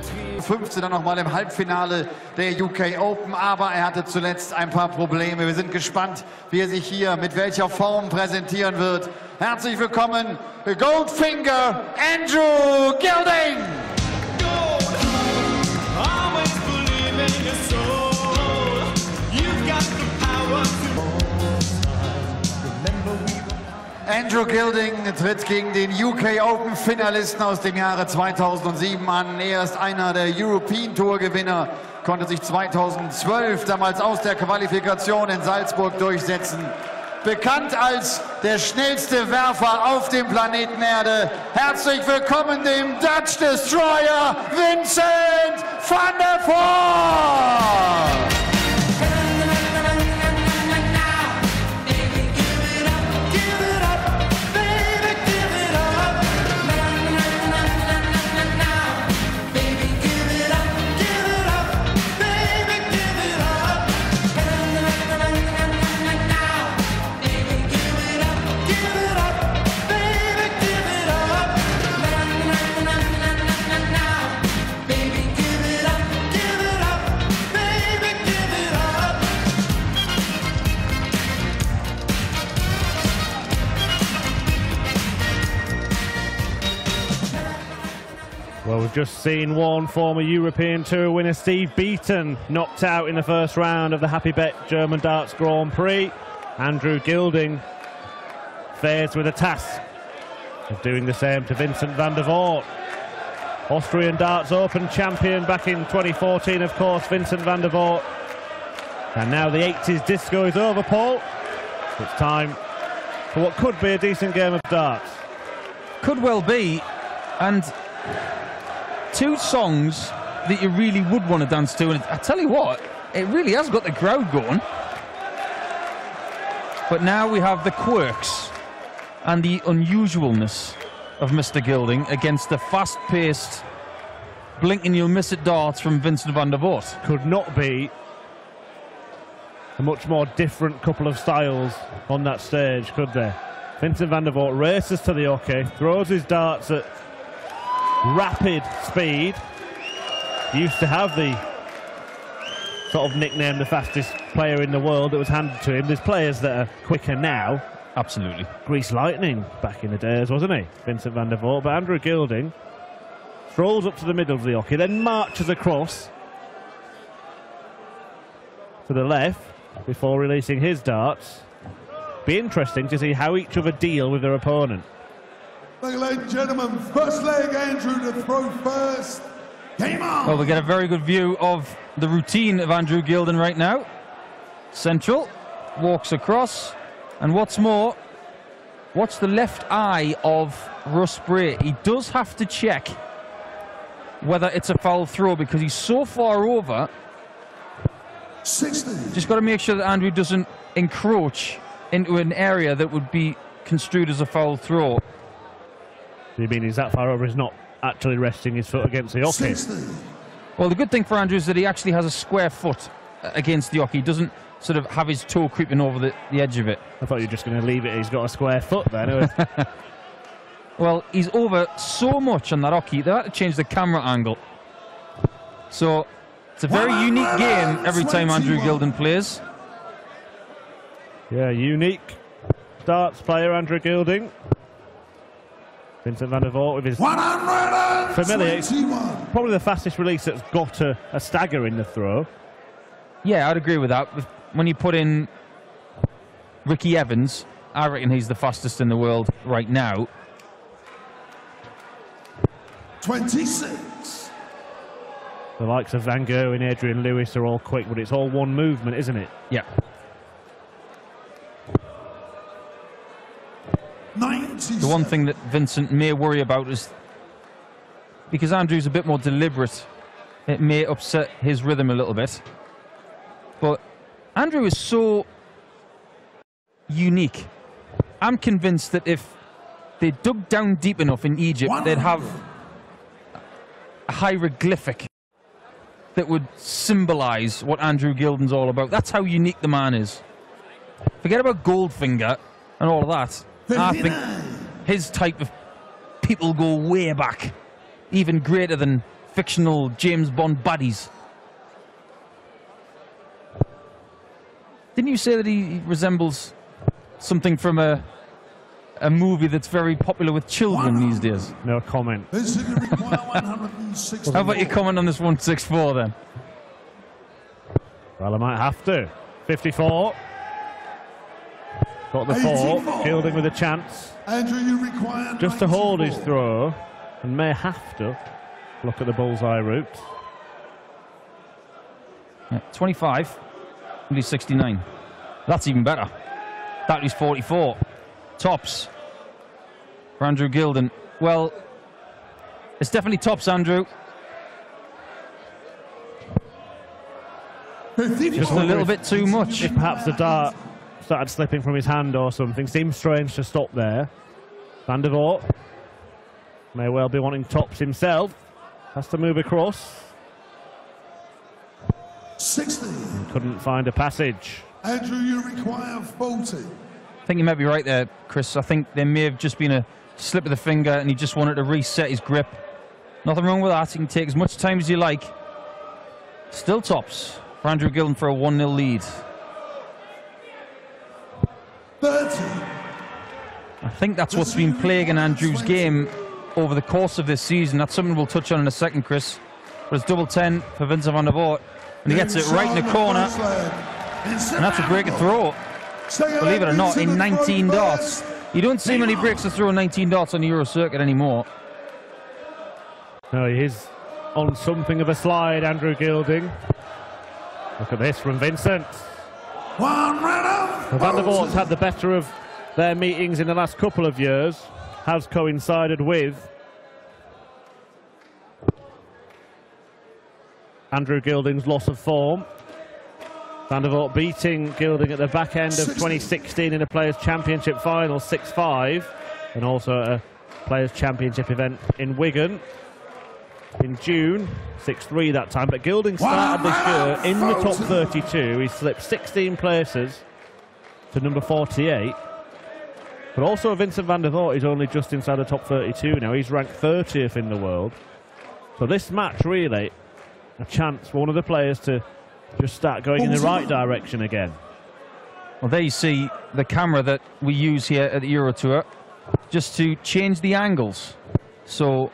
5. dann nochmal im Halbfinale der UK Open, aber er hatte zuletzt ein paar Probleme. Wir sind gespannt, wie er sich hier mit welcher Form präsentieren wird. Herzlich willkommen, Goldfinger Andrew Gilding! Andrew Gilding tritt gegen den UK Open Finalisten aus dem Jahre 2007 an. Er ist einer der European Tour Gewinner, konnte sich 2012 damals aus der Qualifikation in Salzburg durchsetzen. Bekannt als der schnellste Werfer auf dem Planeten Erde. Herzlich willkommen dem Dutch Destroyer Vincent van der Voort! Well, we've just seen one former European Tour winner, Steve Beaton, knocked out in the first round of the Happy Bet German Darts Grand Prix. Andrew Gilding fares with a task of doing the same to Vincent van der Voort. Austrian Darts Open champion back in 2014, of course, Vincent van der Voort. And now the 80s disco is over, Paul. It's time for what could be a decent game of darts. Could well be, and two songs that you really would want to dance to, and I tell you what, it really has got the crowd going. But now we have the quirks and the unusualness of Mr. Gilding against the fast-paced, blink and you'll miss it darts from Vincent van der Voort. Could not be a much more different couple of styles on that stage, could there? Vincent van der Voort races to the hockey, throws his darts at rapid speed. Used to have the sort of nickname, the fastest player in the world, that was handed to him. There's players that are quicker now. Absolutely. Grease Lightning back in the days, wasn't he? Vincent van der Voort. But Andrew Gilding strolls up to the middle of the hockey, then marches across to the left before releasing his darts. Be interesting to see how each other deal with their opponent. Ladies and gentlemen, first leg, Andrew to throw first. Game on! Well, we get a very good view of the routine of Andrew Gilding right now. Central, walks across, and what's more, watch the left eye of Russ Bray. He does have to check whether it's a foul throw because he's so far over. 60. Just got to make sure that Andrew doesn't encroach into an area that would be construed as a foul throw. You mean he's that far over, he's not actually resting his foot against the hockey? 60. Well, the good thing for Andrew is that he actually has a square foot against the hockey. He doesn't sort of have his toe creeping over the edge of it. I thought you were just going to leave it. He's got a square foot there. Well, he's over so much on that hockey, they had to change the camera angle. So, it's a very unique game every time Andrew Gilding plays. Yeah, unique darts player, Andrew Gilding. Vincent van der Voort with his familiar, probably the fastest release that's got a stagger in the throw. Yeah, I'd agree with that. When you put in Ricky Evans, I reckon he's the fastest in the world right now. 26. The likes of Van Gogh and Adrian Lewis are all quick, but it's all one movement, isn't it? Yeah. 97. The one thing that Vincent may worry about is, because Andrew's a bit more deliberate, it may upset his rhythm a little bit. But Andrew is so unique. I'm convinced that if they dug down deep enough in Egypt, they'd have a hieroglyphic that would symbolize what Andrew Gilding's all about. That's how unique the man is. Forget about Goldfinger and all of that. I think his type of people go way back, even greater than fictional James Bond baddies. Didn't you say that he resembles something from a movie that's very popular with children these days? No comment. How about you comment on this 164 then? Well, I might have to. 54. Got the 4. Gilding with a chance. Andrew, you require Just to hold his 94. throw, and may have to look at the bullseye route. Yeah, 25. Only 69. That's even better. That was 44. Tops for Andrew Gilding. Well, it's definitely tops, Andrew. Just a little bit too much. If perhaps the dart started slipping from his hand or something. Seems strange to stop there. Van der Voort may well be wanting tops himself. Has to move across. 60. Couldn't find a passage. Andrew, you require 40. I think you might be right there, Chris. I think there may have just been a slip of the finger and he just wanted to reset his grip. Nothing wrong with that. You can take as much time as you like. Still tops for Andrew Gilding for a 1-0 lead. 30. I think that's what's been plaguing Andrew's game over the course of this season. That's something we'll touch on in a second, Chris. But it's double 10 for Vincent van der Voort. And he gets it right in the corner. And that's a break of throw. Believe it or not, in 19 darts. You don't see many breaks of throw in 19 darts on the Euro circuit anymore. No, he is on something of a slide, Andrew Gilding. Look at this from Vincent. One runner. Van der Voort's had the better of their meetings in the last couple of years. Has coincided with Andrew Gilding's loss of form. Van der Voort beating Gilding at the back end of 2016 in a Players' Championship final, 6-5, and also a Players' Championship event in Wigan in June, 6-3 that time. But Gilding started this year in the top 32. He slipped 16 places to number 48. But also Vincent van der Voort is only just inside the top 32 now. He's ranked 30th in the world. So this match really a chance for one of the players to just start going in the right direction again. Well, there you see the camera that we use here at the Euro Tour, just to change the angles. So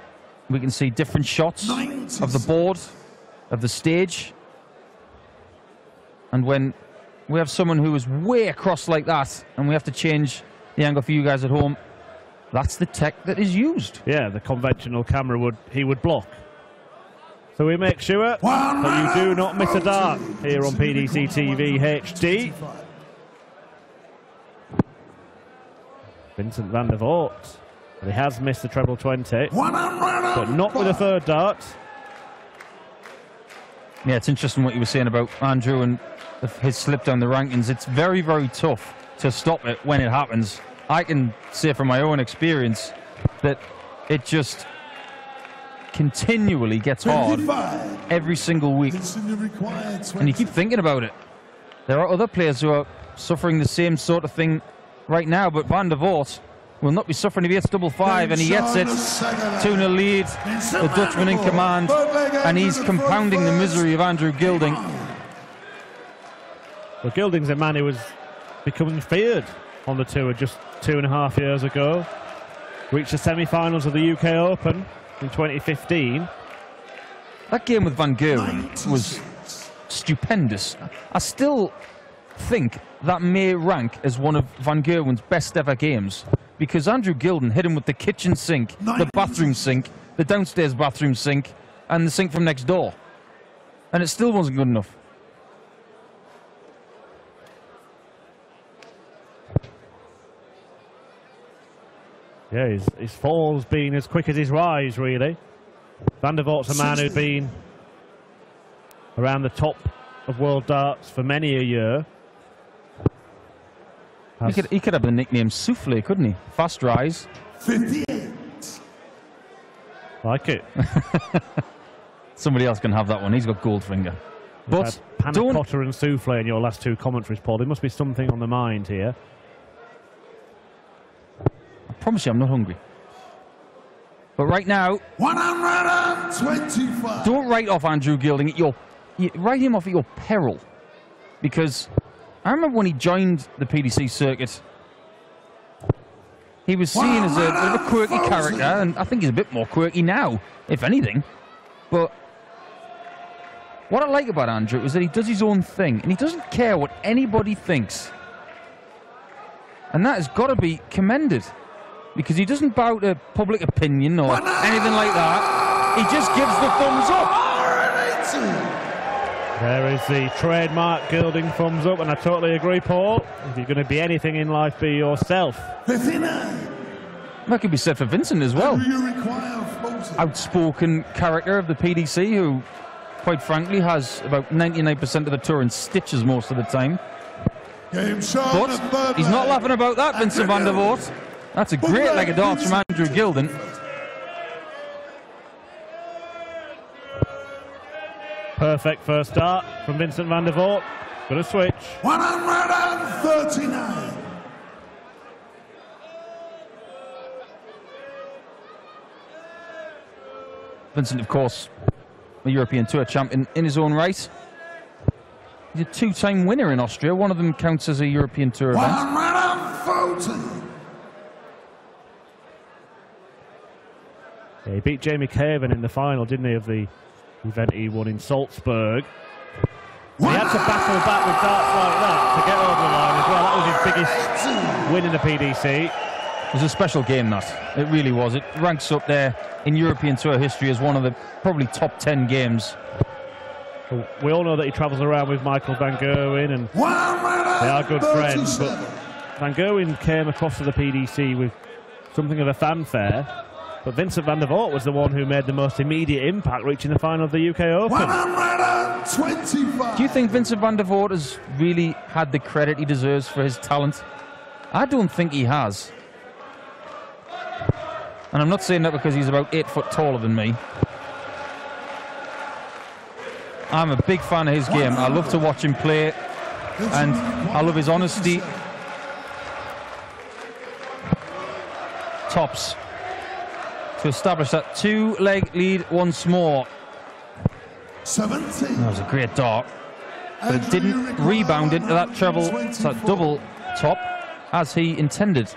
we can see different shots of the board, of the stage. And when we have someone who is way across like that, and we have to change the angle for you guys at home, that's the tech that is used. Yeah, the conventional camera would block. So we make sure that you do not miss a dart here on PDC TV HD. Vincent van der Voort. He has missed the treble 20, but not with a third dart. Yeah, it's interesting what you were saying about Andrew and his slip down the rankings. It's very, very tough to stop it when it happens. I can say from my own experience that it just continually gets hard every single week. And you keep thinking about it. There are other players who are suffering the same sort of thing right now, but Van der Voort will not be suffering if he hits double 5, and he gets it. 2-0 lead, the Dutchman in command, and he's compounding the misery of Andrew Gilding. Well, Gilding's a man who was becoming feared on the tour just 2.5 years ago. Reached the semi-finals of the UK Open in 2015. That game with Van Gerwen was stupendous. I still think that may rank as one of Van Gerwen's best ever games, because Andrew Gilding hit him with the kitchen sink, the bathroom sink, the downstairs bathroom sink, and the sink from next door. And it still wasn't good enough. Yeah, his fall's been as quick as his rise, really. Van der Voort's a man who'd been around the top of world darts for many a year. He could have the nickname Souffle, couldn't he? Fast rise. 58. Like it. Somebody else can have that one. He's got Goldfinger. But panna cotta and souffle in your last two commentaries, Paul. There must be something on the mind here. I promise you I'm not hungry. But right now, 125. don't write off Andrew Gilding write him off at your peril. Because I remember when he joined the PDC circuit, he was seen as a bit of a quirky character, and I think he's a bit more quirky now, if anything. But what I like about Andrew is that he does his own thing, and he doesn't care what anybody thinks. And that has got to be commended, because he doesn't bow to public opinion or anything like that. He just gives the thumbs up. There is the trademark Gilding thumbs up, and I totally agree, Paul. If you're going to be anything in life, be yourself. That could be said for Vincent as well. Outspoken character of the PDC who, quite frankly, has about 99% of the tour in stitches most of the time. But he's not laughing about that, Vincent van der Voort. That's a great leg of darts from Andrew Gilding. Perfect first start from Vincent van der Voort. Got a switch. 139. Vincent, of course, a European Tour champion in his own right. He's a two-time winner in Austria. One of them counts as a European Tour event. 140. Yeah, he beat Jamie Caven in the final, didn't he, of the event he won in Salzburg. He had to battle back with darts like that to get over the line as well. That was his biggest win in the PDC. It was a special game, that. It really was. It ranks up there in European Tour history as one of the probably top 10 games. We all know that he travels around with Michael van Gerwen, and they are good friends, but Van Gerwen came across to the PDC with something of a fanfare. But Vincent van der Voort was the one who made the most immediate impact, reaching the final of the UK Open. 125. Do you think Vincent van der Voort has really had the credit he deserves for his talent? I don't think he has. And I'm not saying that because he's about 8 foot taller than me. I'm a big fan of his game. I love to watch him play, and I love his honesty. Tops to establish that two-leg lead once more. 17. That was a great dart, but it didn't rebound into that treble, that double top, as he intended.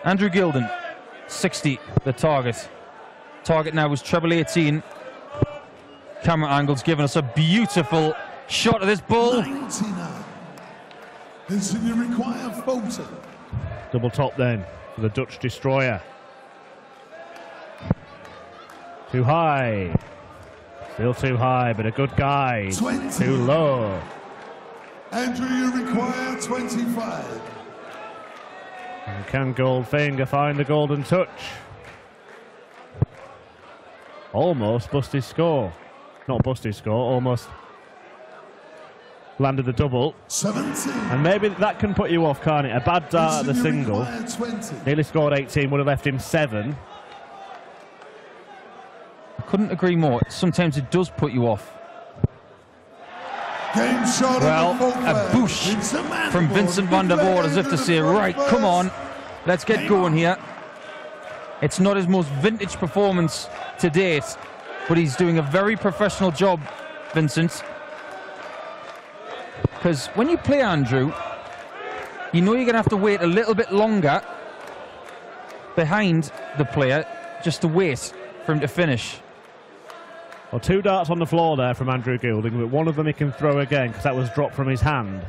Andrew Gilding, 60, the target. Target now was treble 18. Camera angles giving us a beautiful shot of this ball. 99. Vincent, you require 40. Double top then for the Dutch destroyer. Too high. Still too high, but a good guide. 20. Too low. Andrew, you require 25. And can Goldfinger find the golden touch? Almost bust his score. Not bust his score, almost landed the double. 17. And maybe that can put you off, can't it? A bad dart at the single. 20. Nearly scored 18, would have left him 7. I couldn't agree more. Sometimes it does put you off. Game shot. Well, a boosh from Vincent van der Voort, as if to say, right, come on, let's get going here. It's not his most vintage performance to date, but he's doing a very professional job, Vincent. Because when you play Andrew, you know you're going to have to wait a little bit longer behind the player just to wait for him to finish. Well, 2 darts on the floor there from Andrew Gilding, but one of them he can throw again because that was dropped from his hand.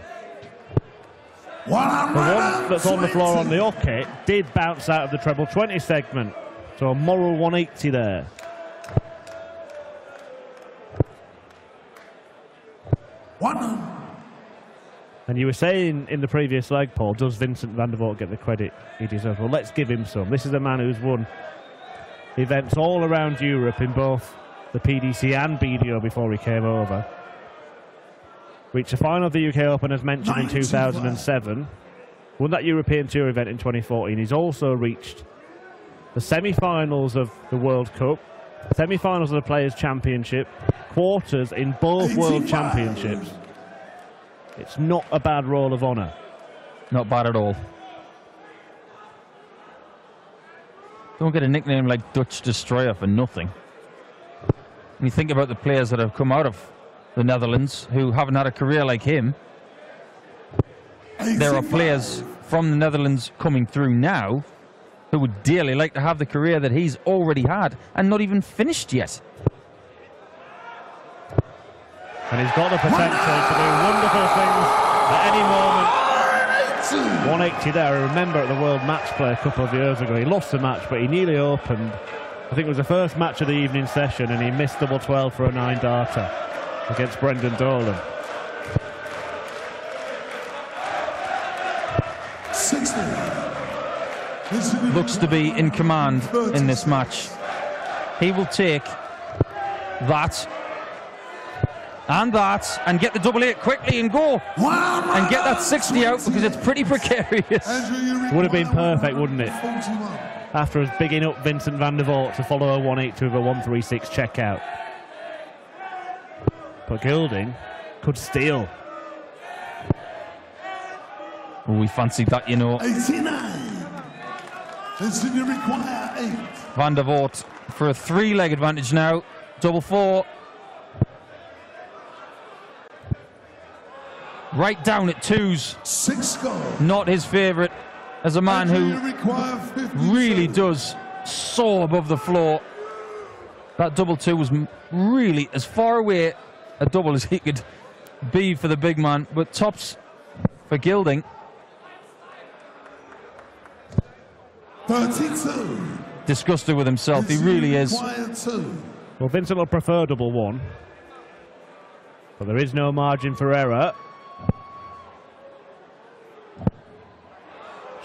The one that's on the floor on the up hit did bounce out of the treble 20 segment. So a moral 180 there. And you were saying in the previous leg, Paul, does Vincent van der Voort get the credit he deserves? Well, let's give him some. This is a man who's won events all around Europe in both the PDC and BDO before he came over. Reached the final of the UK Open, as mentioned, in 2007. Won that European Tour event in 2014. He's also reached the semi-finals of the World Cup, semi-finals of the Players' Championship, quarters in both World Championships. It's not a bad roll of honour. Not bad at all. Don't get a nickname like Dutch Destroyer for nothing. When you think about the players that have come out of the Netherlands who haven't had a career like him, there are players from the Netherlands coming through now who would dearly like to have the career that he's already had and not even finished yet. And he's got the potential to do wonderful things at any moment. 180 there. I remember at the World Match Play a couple of years ago, he lost the match, but he nearly opened. I think it was the first match of the evening session, and he missed double 12 for a 9-darter against Brendan Dolan. 60. Looks to be in command in this match. He will take that and get the double 8 quickly and go and get that 60 out, because it's pretty precarious. Would have been perfect, wouldn't it? After us bigging up Vincent van der Voort to follow a 182 with a 136 checkout. But Gilding could steal. Oh, we fancied that, you know. 89. You require 8. Van der Voort for a 3-leg advantage now. Double 4. Right down at 2s. 6 goals. Not his favourite, as a man who really does soar above the floor. That double 2 was really as far away a double as he could be for the big man. But tops for Gilding. 32. Disgusted with himself, he really is. Well, Vincent will prefer double 1, but there is no margin for error.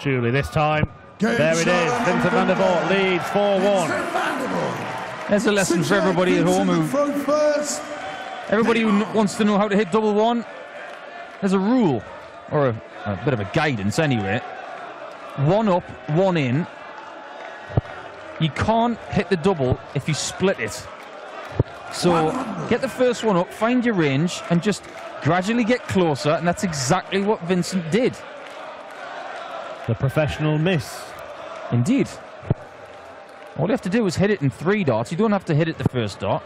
Surely this time. There it is. Vincent van der Voort leads 4-1. There's a lesson for everybody at home everybody who wants to know how to hit double 1. There's a rule, or a bit of a guidance anyway. 1 up, 1 in. You can't hit the double if you split it. So get the first one up, find your range, and just gradually get closer, and that's exactly what Vincent did. The professional miss. Indeed. All you have to do is hit it in 3 darts. You don't have to hit it the first dart.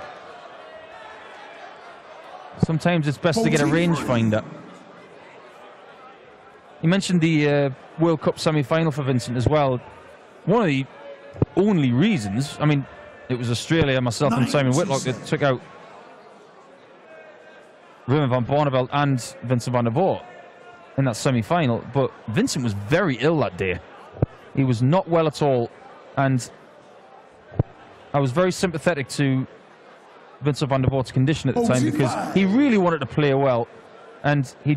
Sometimes it's best to get a rangefinder. You mentioned the World Cup semi-final for Vincent as well. One of the only reasons, I mean, it was Australia, myself and Simon Whitlock that took out Ruben van Barneveld and Vincent van der Voort in that semi-final, but Vincent was very ill that day. He was not well at all, and I was very sympathetic to Vincent van der Voort's condition at the time, because he really wanted to play well, and he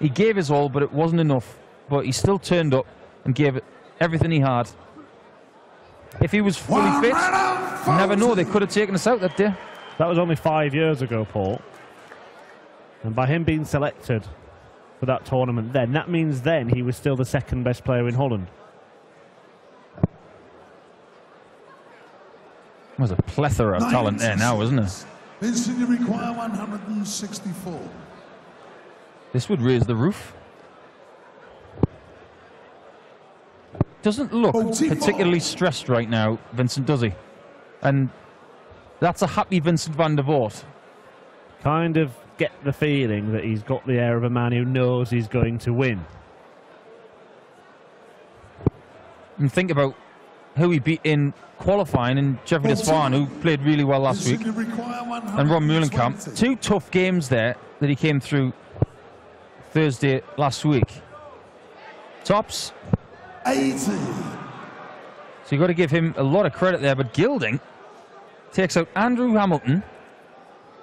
gave his all, but it wasn't enough. But he still turned up and gave it everything he had. If he was fully fit, you never know, they could have taken us out that day. That was only 5 years ago, Paul. And by him being selected for that tournament then, that means then he was still the second best player in Holland. There's a plethora of talent there now, isn't there? Vincent, you require 164. This would raise the roof. Doesn't look particularly stressed right now, Vincent, does he? And that's a happy Vincent van der Voort. Kind of get the feeling that he's got the air of a man who knows he's going to win. And think about who he beat in qualifying, in Jeffrey Desvan, who played really well last week, and Ron Meulenkamp. 2 tough games there that he came through Thursday last week. Tops. 80. So you've got to give him a lot of credit there, but Gilding takes out Andrew Hamilton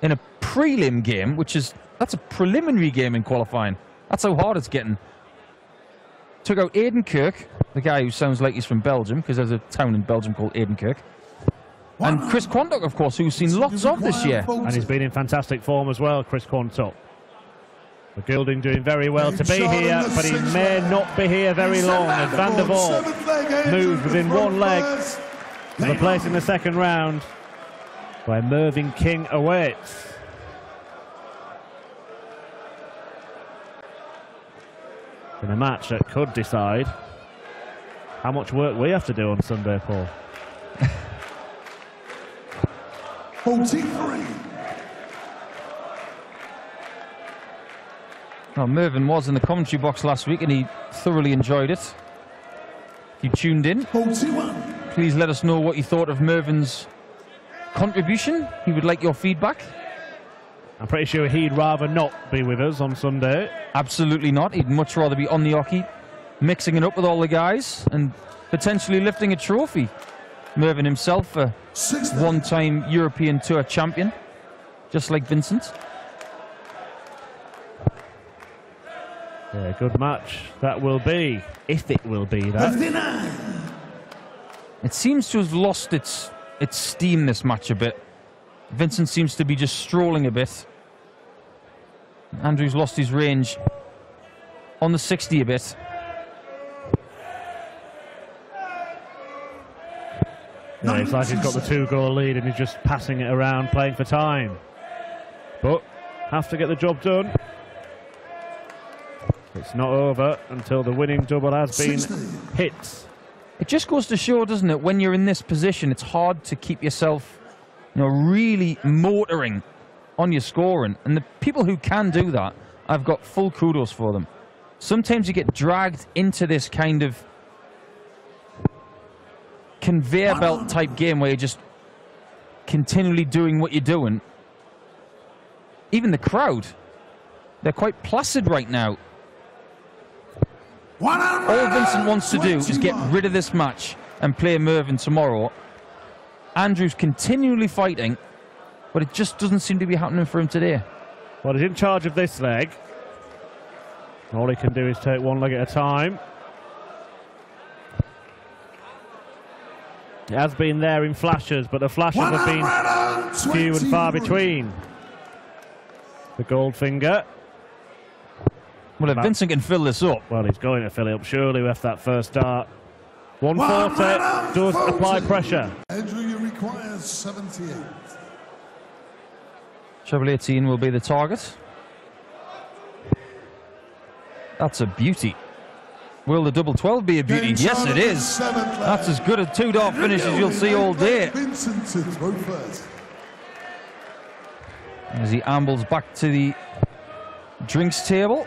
in a prelim game, that's a preliminary game in qualifying. That's how hard it's getting. Took out Adenkirk, the guy who sounds like he's from Belgium, because there's a town in Belgium called Adenkirk. And Chris Quantock, of course, who we've seen lots of this year. And he's been in fantastic form as well, Chris Quantock. The Gilding doing very well to be here, but he may not be here very long, as Van der Voort moves within 1 leg of the place in the second round, where Mervyn King awaits. In a match that could decide how much work we have to do on Sunday, Paul. 43. Well, Mervyn was in the commentary box last week and he thoroughly enjoyed it. If you tuned in, 41. please let us know what you thought of Mervyn's contribution. He would like your feedback. I'm pretty sure he'd rather not be with us on Sunday. Absolutely not. He'd much rather be on the hockey, mixing it up with all the guys and potentially lifting a trophy. Mervyn himself, a one-time European Tour champion, just like Vincent. Yeah, good match that will be, if it will be that. 59. It seems to have lost its steam, this match, a bit. Vincent seems to be just strolling a bit. Andrew's lost his range on the 60 a bit. Yeah, it's like he's got the 2-goal lead and he's just passing it around, playing for time. But have to get the job done. It's not over until the winning double has been hit. It just goes to show, doesn't it, when you're in this position, it's hard to keep yourself, really motoring on your scoring. And the people who can do that, I've got full kudos for them. Sometimes you get dragged into this kind of conveyor belt type game where you're just continually doing what you're doing. Even the crowd, they're quite placid right now. All Vincent wants to do is get rid of this match and play Mervyn tomorrow. Andrew's continually fighting, but it just doesn't seem to be happening for him today. Well, he's in charge of this leg. All he can do is take one leg at a time. It has been there in flashes, but the flashes have been few and far between. The Goldfinger. Well, if Vincent can fill this up... Well, he's going to fill it up, surely, with that first dart. 140 does apply pressure. Andrew, you require 78. Treble 18 will be the target. That's a beauty. Will the double 12 be a beauty? Yes, it is. That's as good a 2-dart finish as you'll see all day. Vincent to throw first. As he ambles back to the drinks table,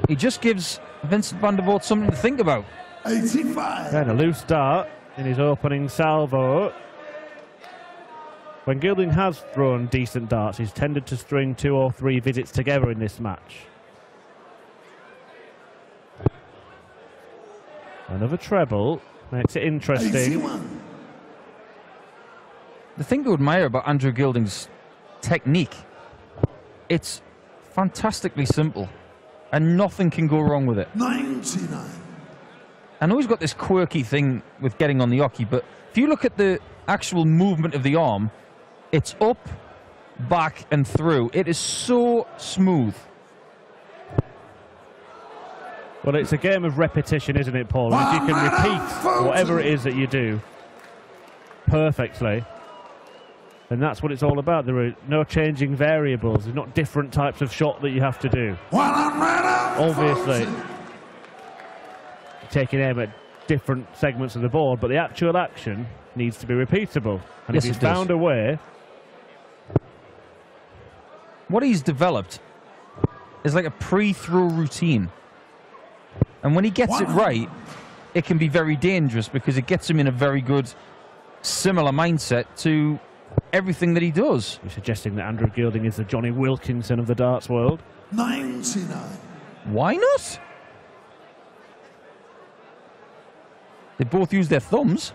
he just gives Vincent van der Voort something to think about. 85. Then a loose dart in his opening salvo. When Gilding has thrown decent darts, he's tended to string 2 or 3 visits together in this match. Another treble makes it interesting. 81. The thing to admire about Andrew Gilding's technique, it's fantastically simple and nothing can go wrong with it. 99. I know he's got this quirky thing with getting on the hockey, but if you look at the actual movement of the arm, it's up, back and through. It is so smooth. Well, it's a game of repetition, isn't it, Paul? And if you can repeat whatever it is that you do perfectly, then that's what it's all about. There are no changing variables. There's not different types of shot that you have to do. Obviously, taking aim at different segments of the board, but the actual action needs to be repeatable. And yes, if he's found a way... What he's developed is like a pre-throw routine. And when he gets it right, it can be very dangerous because it gets him in a very good, similar mindset to everything that he does. You're suggesting that Andrew Gilding is the Johnny Wilkinson of the darts world? 99. Why not? They both use their thumbs.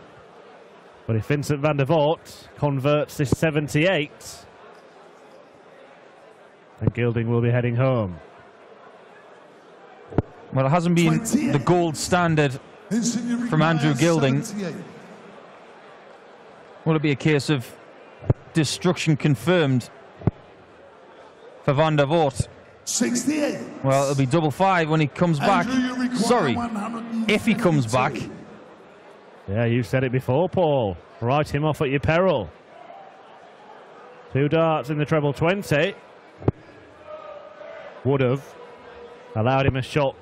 But if Vincent van der Voort converts this 78, then Gilding will be heading home. Well, it hasn't been 28. the gold standard from Andrew Gilding. 78. Will it be a case of destruction confirmed for van der Voort? 68. Well, it'll be double 5 when he comes back. Sorry, if he comes back. Yeah, you said it before, Paul. Write him off at your peril. 2 darts in the treble 20. Would have allowed him a shot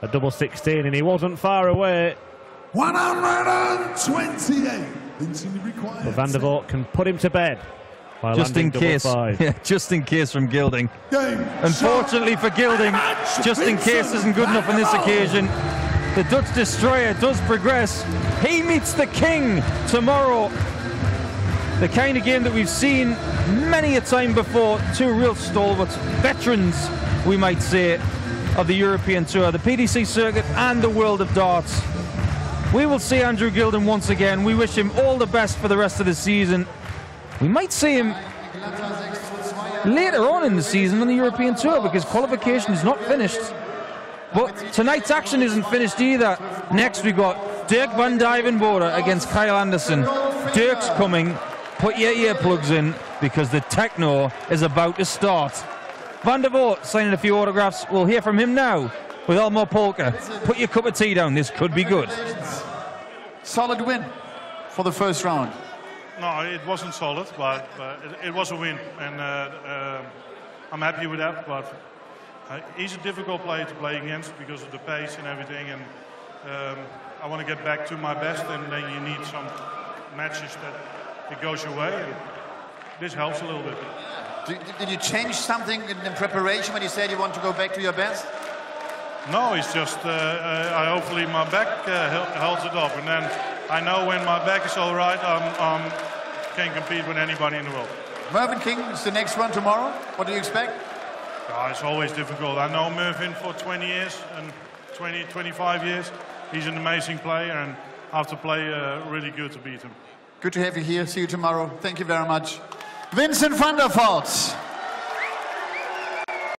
at double 16, and he wasn't far away. 128. But van der Voort can put him to bed. by just in landing case. double 5. Yeah, just in case from Gilding. Game. Unfortunately for Gilding, just in case isn't good enough on this occasion. The Dutch destroyer does progress. He meets the king tomorrow. The kind of game that we've seen many a time before. Two real stalwarts, veterans, we might say, of the European Tour, the PDC circuit and the world of darts. We will see Andrew Gilding once again. We wish him all the best for the rest of the season. We might see him later on in the season on the European Tour because qualification is not finished. But tonight's action isn't finished either. Next we got Dirk van Dijvenbode against Kyle Anderson. Dirk's coming. Put your earplugs in because the techno is about to start. Van der Voort signing a few autographs. We'll hear from him now with Elmore Polka. Put your cup of tea down. This could be good. Solid win for the first round. No, it wasn't solid, but it was a win. And I'm happy with that. But he's a difficult player to play against because of the pace and everything. And I want to get back to my best, and then you need some matches that it goes your way. And this helps a little bit. Did you change something in preparation when you said you want to go back to your best? No, it's just hopefully my back holds it up, and then I know when my back is all right, can compete with anybody in the world. Mervyn King is the next one tomorrow. What do you expect? It's always difficult. I know Mervyn for 20 years and 25 years. He's an amazing player, and I have to play really good to beat him. Good to have you here. See you tomorrow. Thank you very much. Vincent van der Voort.